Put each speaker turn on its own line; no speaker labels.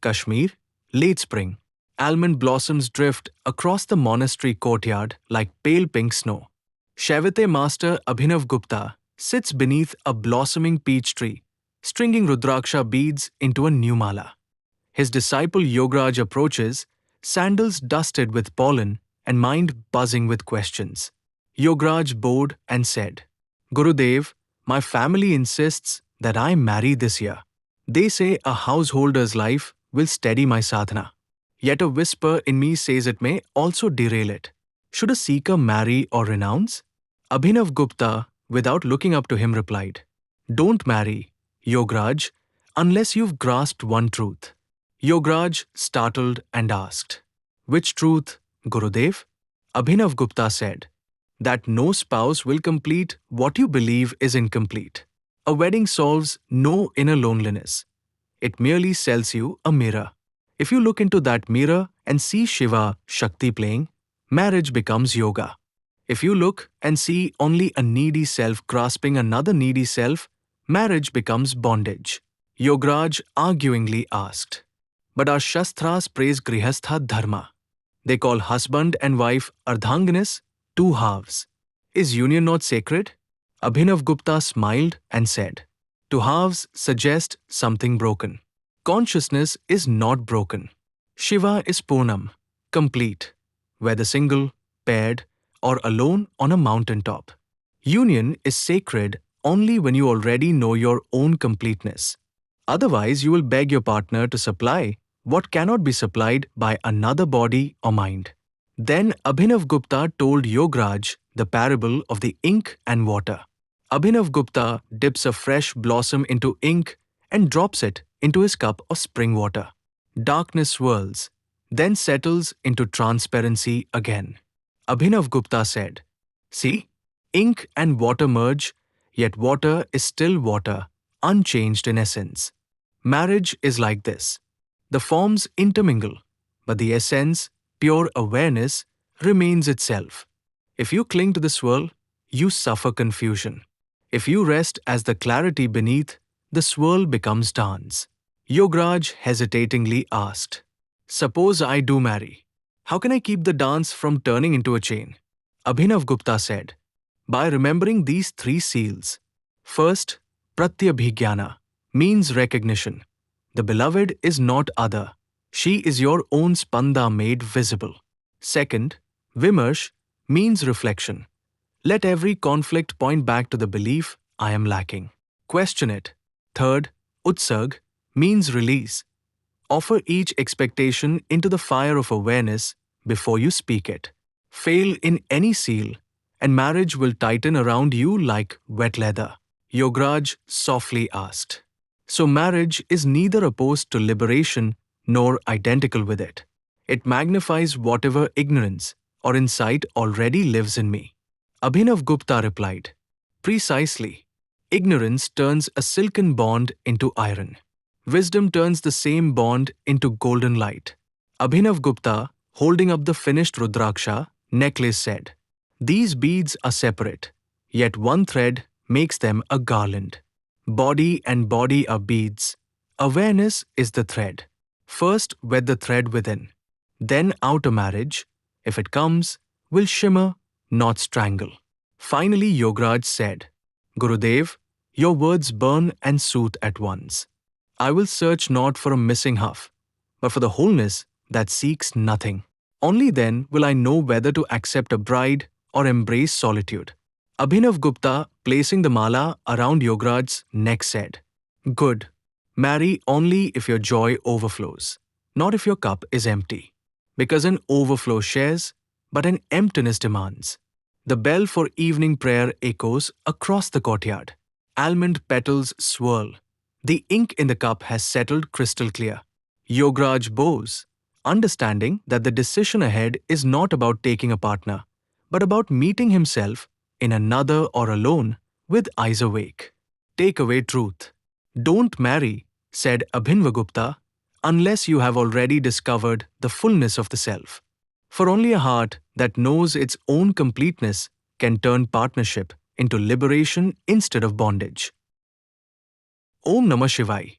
Kashmir, late spring. Almond blossoms drift across the monastery courtyard like pale pink snow. Shaivite master Abhinavagupta sits beneath a blossoming peach tree, stringing Rudraksha beads into a new mala. His disciple Yogaraj approaches, sandals dusted with pollen and mind buzzing with questions. Yogaraj bowed and said, Gurudev, my family insists that I marry this year. They say a householder's life will steady my sadhana. Yet a whisper in me says it may also derail it. Should a seeker marry or renounce? Abhinavagupta, without looking up to him, replied, Don't marry, Yogaraj, unless you've grasped one truth. Yogaraj startled and asked, Which truth, Gurudev? Abhinavagupta said, That no spouse will complete what you believe is incomplete. A wedding solves no inner loneliness. It merely sells you a mirror. If you look into that mirror and see Shiva, Shakti playing, marriage becomes yoga. If you look and see only a needy self grasping another needy self, marriage becomes bondage. Yogaraj arguingly asked, But our Shastras praise Grihastha Dharma. They call husband and wife Ardhanganis, two halves. Is union not sacred? Abhinavagupta smiled and said, Two halves suggest something broken. Consciousness is not broken. Shiva is Purnam, complete, whether single, paired, or alone on a mountaintop. Union is sacred only when you already know your own completeness. Otherwise, you will beg your partner to supply what cannot be supplied by another body or mind. Then Abhinavagupta told Yogaraj the parable of the ink and water. Abhinavagupta dips a fresh blossom into ink and drops it into his cup of spring water. Darkness swirls, then settles into transparency again. Abhinavagupta said, See, ink and water merge, yet water is still water, unchanged in essence. Marriage is like this. The forms intermingle, but the essence, pure awareness, remains itself. If you cling to the swirl, you suffer confusion. If you rest as the clarity beneath, the swirl becomes dance. Yogaraj hesitatingly asked, Suppose I do marry. How can I keep the dance from turning into a chain? Abhinavagupta said, By remembering these three seals. First, Pratyabhigyana means recognition. The beloved is not other. She is your own spanda made visible. Second, Vimarsh means reflection. Let every conflict point back to the belief I am lacking. Question it. Third, Utsarg means release. Offer each expectation into the fire of awareness before you speak it. Fail in any seal, and marriage will tighten around you like wet leather. Yogaraj softly asked, So marriage is neither opposed to liberation nor identical with it. It magnifies whatever ignorance or insight already lives in me. Abhinavagupta replied, Precisely. Ignorance turns a silken bond into iron. Wisdom turns the same bond into golden light. Abhinavagupta, holding up the finished Rudraksha necklace, said, These beads are separate, yet one thread makes them a garland. Body and body are beads. Awareness is the thread. First wed the thread within. Then outer marriage, if it comes, will shimmer, not strangle. Finally Yogaraj said, Gurudev, your words burn and soothe at once. I will search not for a missing half, but for the wholeness that seeks nothing. Only then will I know whether to accept a bride or embrace solitude. Abhinavagupta, placing the mala around Yogaraj's neck, said, Good. Marry only if your joy overflows, not if your cup is empty. Because an overflow shares, but an emptiness demands. The bell for evening prayer echoes across the courtyard. Almond petals swirl. The ink in the cup has settled crystal clear. Yogaraj bows, understanding that the decision ahead is not about taking a partner, but about meeting himself in another or alone with eyes awake. Take away truth. Don't marry, said Abhinavagupta, unless you have already discovered the fullness of the self. For only a heart that knows its own completeness can turn partnership into liberation instead of bondage. Om Namah Shivaya.